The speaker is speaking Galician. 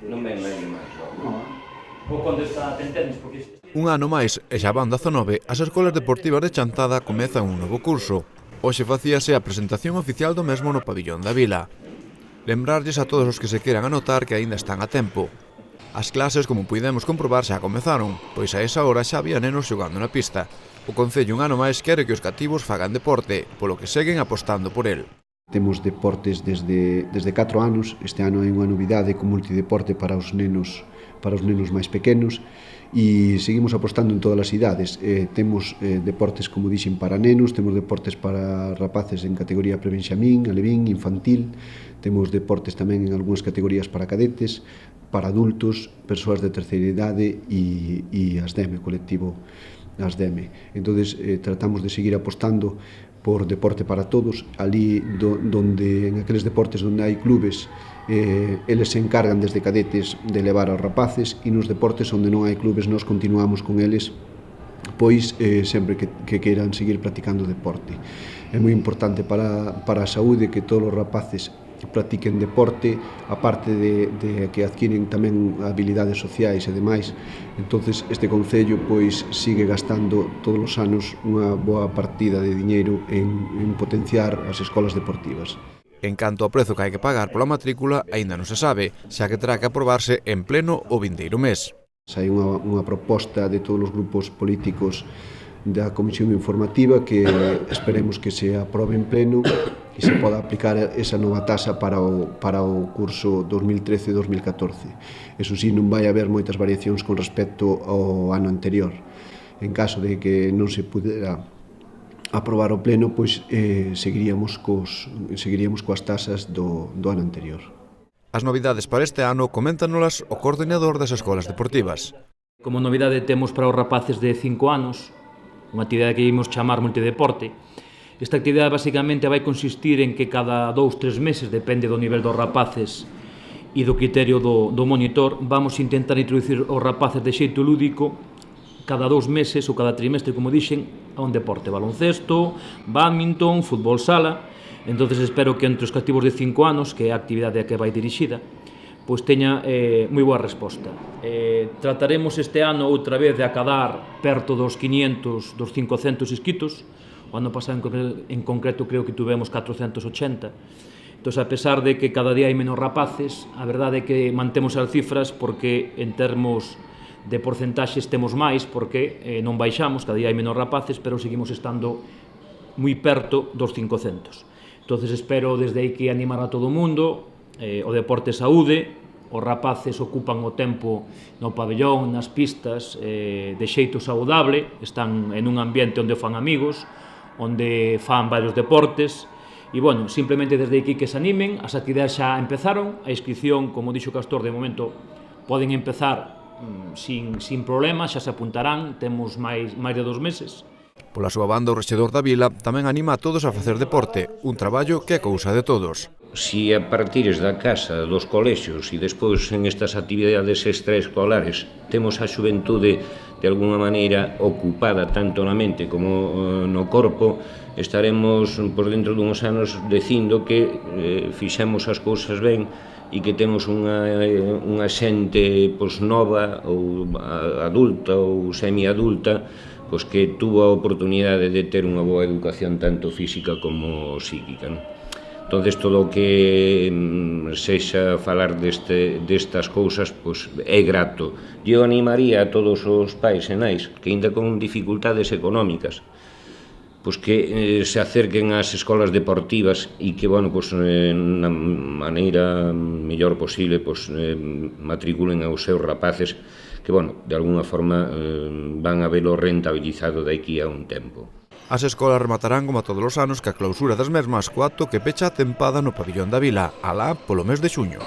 Non ven medio máis logo. Ou cando está tentenis, porque... Un ano máis, e xa van 19, as escolas deportivas de Chantada comezan un novo curso. Hoxe facíase a presentación oficial do mesmo no pabillón da vila. Lembrarlles a todos os que se queran anotar que aínda están a tempo. As clases, como puidemos comprobar, xa comezaron, pois a esa hora xa había nenos xogando na pista. O Concello un ano máis quere que os cativos fagan deporte, polo que seguen apostando por el. Temos deportes desde 4 anos, este ano hai unha novidade con multideporte para os nenos máis pequenos e seguimos apostando en todas as idades. Temos deportes, como dixen, para nenos, temos deportes para rapaces en categoría prebenxamín, alevín, infantil, temos deportes tamén en algunhas categorías para cadetes, para adultos, persoas de terceira idade e as DEME, colectivo as DEME. Entón, tratamos de seguir apostando por deporte para todos, ali donde, en aqueles deportes onde hai clubes, eles se encargan desde cadetes de levar aos rapaces, e nos deportes onde non hai clubes nós continuamos con eles, pois sempre que queiran seguir practicando deporte. É moi importante para a saúde que todos os rapaces practiquen deporte, aparte de que adquiren tamén habilidades sociais e demais. Entonces, este Concello pois sigue gastando todos os anos unha boa partida de diñeiro en potenciar as escolas deportivas. En canto ao prezo que hai que pagar pola matrícula, aínda non se sabe, xa que terá que aprobarse en pleno o vindeiro mes. Hai unha proposta de todos os grupos políticos da Comisión Informativa que esperemos que se aprobe en pleno e se poda aplicar esa nova taxa para o curso 2013-2014. Eso sí, non vai haber moitas variacións con respecto ao ano anterior. En caso de que non se pudera aprobar o pleno, pois seguiríamos coas taxas do ano anterior. As novidades para este ano coméntanos o coordinador das escolas deportivas. Como novidade temos para os rapaces de 5 anos, unha actividade que ímos chamar multideporte. Esta actividade basicamente vai consistir en que cada 2-3 meses, depende do nivel dos rapaces e do criterio do monitor, vamos intentar introducir os rapaces de xeito lúdico cada 2 meses ou cada trimestre, como dixen, a un deporte, baloncesto, bádminton, fútbol sala. Entonces espero que entre os cativos de 5 anos, que é a actividade a que vai dirixida, pois teña moi boa resposta. Trataremos este ano outra vez de acadar perto dos 500, dos 500 inscritos. O ano pasado en concreto creo que tuvemos 480. Entón, a pesar de que cada día hai menos rapaces, a verdade é que mantemos as cifras porque en termos de porcentaxes temos máis, porque non baixamos, cada día hai menos rapaces, pero seguimos estando moi perto dos 500. Entón, espero desde aí que animar a todo o mundo. O deporte saúde, os rapaces ocupan o tempo no pabellón, nas pistas, de xeito saudable, están en un ambiente onde fan amigos, onde fan varios deportes, e, bueno, simplemente desde aquí que se animen, as actividades xa empezaron, a inscripción, como dixo Castor, de momento poden empezar sin problema, xa se apuntarán, temos máis de 2 meses. Pola súa banda, o rexedor da vila tamén anima a todos a facer deporte, un traballo que é cousa de todos. Si a partires da casa, dos colexios e despois en estas actividades extraescolares temos a xuventude de alguna maneira ocupada tanto na mente como no corpo, estaremos por dentro dunhos anos dicindo que fixemos as cousas ben e que temos unha xente nova ou adulta ou semiadulta que tuvo a oportunidade de ter unha boa educación tanto física como psíquica. Entón, todo o que sexa falar destas cousas é grato. Eu animaría a todos os pais e nais que, ainda con dificultades económicas, que se acerquen ás escolas deportivas e que, na maneira mellor posible, matriculen aos seus rapaces que, de alguna forma van a velo rentabilizado daqui a un tempo. As escolas rematarán, como a todos os anos, que a clausura das mesmas co acto que pecha a tempada no pabillón da vila, alá polo mes de xuño.